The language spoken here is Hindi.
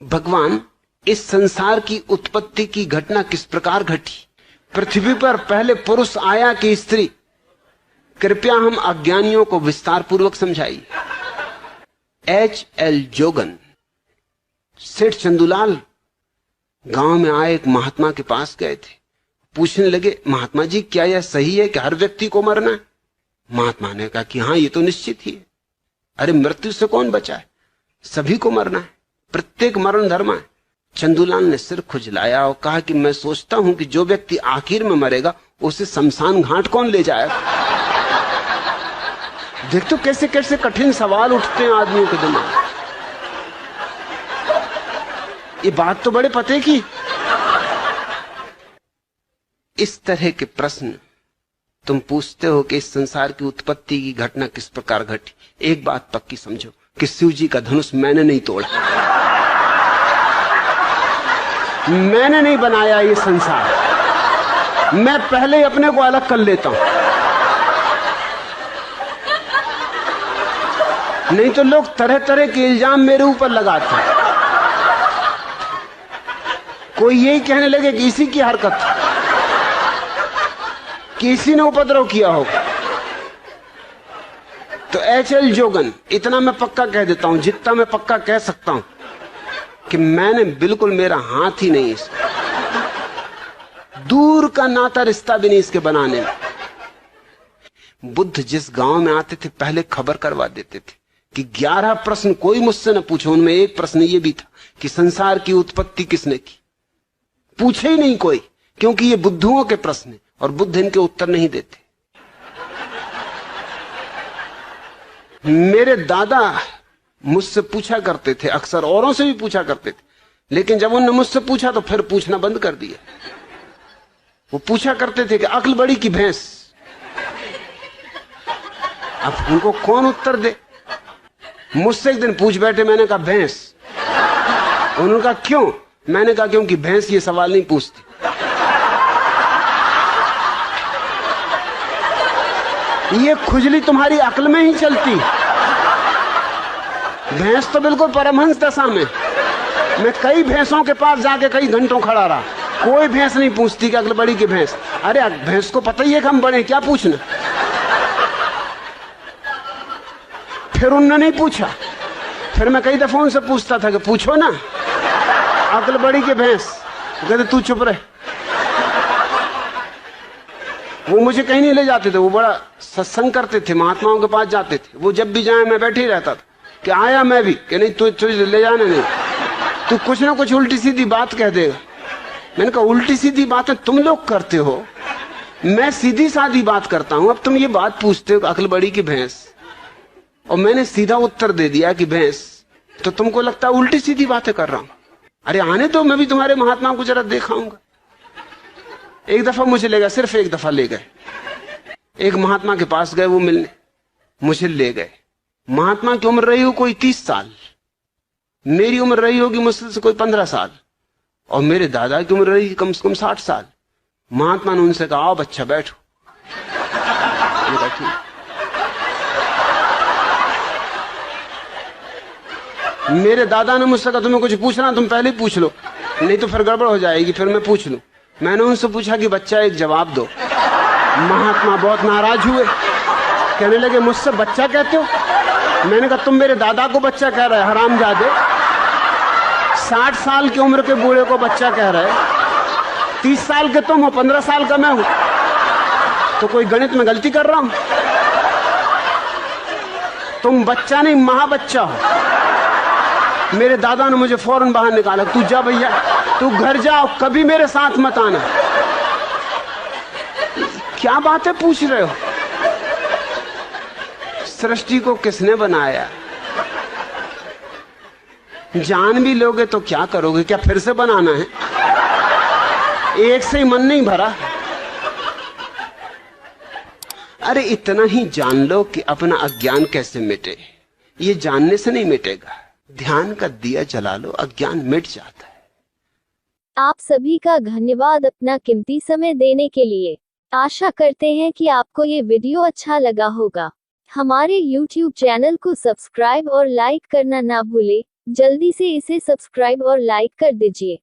भगवान, इस संसार की उत्पत्ति की घटना किस प्रकार घटी? पृथ्वी पर पहले पुरुष आया कि स्त्री? कृपया हम अज्ञानियों को विस्तार पूर्वक समझाइए। H.L. जोगन, सेठ चंदूलाल गांव में आए एक महात्मा के पास गए थे। पूछने लगे, महात्मा जी क्या यह सही है कि हर व्यक्ति को मरना है? महात्मा ने कहा कि हां, ये तो निश्चित ही है। अरे मृत्यु से कौन बचा है? सभी को मरना है, प्रत्येक मरण धर्म है। चंदूलाल ने सिर खुजलाया और कहा कि मैं सोचता हूं कि जो व्यक्ति आखिर में मरेगा उसे शमशान घाट कौन ले जाएगा? देख तो कैसे कैसे कठिन सवाल उठते हैं आदमियों के दिमाग। ये बात तो बड़े पते की। इस तरह के प्रश्न तुम पूछते हो कि इस संसार की उत्पत्ति की घटना किस प्रकार घटी। एक बात पक्की समझो कि शिव जी का धनुष मैंने नहीं तोड़ा, मैंने नहीं बनाया ये संसार। मैं पहले ही अपने को अलग कर लेता हूं, नहीं तो लोग तरह तरह के इल्जाम मेरे ऊपर लगाते हैं। कोई यही कहने लगे कि इसी की हरकत, कि इसी ने उपद्रव किया होगा। तो H.L. जोगन, इतना मैं पक्का कह देता हूं, जितना मैं पक्का कह सकता हूं कि मैंने बिल्कुल, मेरा हाथ ही नहीं इसका, दूर का नाता रिश्ता भी नहीं इसके बनाने में। बुद्ध जिस गांव में आते थे पहले खबर करवा देते थे कि 11 प्रश्न कोई मुझसे न पूछो। उनमें एक प्रश्न ये भी था कि संसार की उत्पत्ति किसने की? पूछे ही नहीं कोई, क्योंकि ये बुद्धुओं के प्रश्न है और बुद्ध इनके उत्तर नहीं देते। मेरे दादा मुझसे पूछा करते थे, अक्सर औरों से भी पूछा करते थे, लेकिन जब उन्होंने मुझसे पूछा तो फिर पूछना बंद कर दिया। वो पूछा करते थे कि अक्ल बड़ी की भैंस। अब उनको कौन उत्तर दे? मुझसे एक दिन पूछ बैठे, मैंने कहा भैंस। उन्होंने कहा क्यों? मैंने कहा क्योंकि भैंस ये सवाल नहीं पूछती। ये खुजली तुम्हारी अक्ल में ही चलती। भैंस तो बिल्कुल परमहंस दशा में। मैं कई भैंसों के पास जाके कई घंटों खड़ा रहा, कोई भैंस नहीं पूछती कि अक्ल बड़ी की भैंस। अरे भैंस को पता ही है कि हम बड़े, क्या पूछना? फिर उन्होंने नहीं पूछा। फिर मैं कई दफा उनसे पूछता था कि पूछो ना, अक्ल बड़ी की भैंस। कहते तू चुप रहे। वो मुझे कहीं नहीं ले जाते थे, वो बड़ा सत्संग करते थे, महात्माओं के पास जाते थे। वो जब भी जाए मैं बैठे ही रहता था कि आया मैं भी, कि नहीं तू ले जाना नहीं, तू कुछ ना कुछ उल्टी सीधी बात कह देगा। मैंने कहा उल्टी सीधी बातें तुम लोग करते हो, मैं सीधी सादी बात करता हूं। अब तुम ये बात पूछते हो अक्ल बड़ी की भैंस, और मैंने सीधा उत्तर दे दिया कि भैंस, तो तुमको लगता है उल्टी सीधी बातें कर रहा हूं। अरे आने दो, मैं भी तुम्हारे महात्माओं को जरा दिखाऊंगा। एक दफा मुझे ले गए, सिर्फ एक दफा ले गए। एक महात्मा के पास गए, वो मिलने मुझे ले गए। महात्मा की उम्र रही हो कोई 30 साल, मेरी उम्र रही होगी मुश्किल से कोई 15 साल, और मेरे दादा की उम्र रही कम से कम 60 साल। महात्मा ने उनसे कहा आओ बच्चा बैठो। मेरे दादा ने मुझसे कहा तुम्हें कुछ पूछना तुम पहले ही पूछ लो, नहीं तो फिर गड़बड़ हो जाएगी, फिर मैं पूछ लूं। मैंने उनसे पूछा कि बच्चा एक जवाब दो। महात्मा बहुत नाराज हुए, कहने लगे मुझसे बच्चा कहते हो? मैंने कहा तुम मेरे दादा को बच्चा कह रहे हरामजादे, 60 साल की उम्र के बूढ़े को बच्चा कह रहे, 30 साल के तुम हो, 15 साल का मैं हूं, तो कोई गणित में गलती कर रहा हूं? तुम बच्चा नहीं महाबच्चा हो। मेरे दादा ने मुझे फौरन बाहर निकाला, तू जा भैया, तू घर जाओ, कभी मेरे साथ मत आना। क्या बातें पूछ रहे हो? सृष्टि को किसने बनाया? जान भी लोगे तो क्या करोगे? क्या फिर से बनाना है? एक से ही मन नहीं भरा। अरे इतना ही जान लो कि अपना अज्ञान कैसे मिटे। ये जानने से नहीं मिटेगा, ध्यान का दिया जला लो, अज्ञान मिट जाता है। आप सभी का धन्यवाद अपना कीमती समय देने के लिए। आशा करते हैं कि आपको ये वीडियो अच्छा लगा होगा। हमारे YouTube चैनल को सब्सक्राइब और लाइक करना ना भूलें। जल्दी से इसे सब्सक्राइब और लाइक कर दीजिए।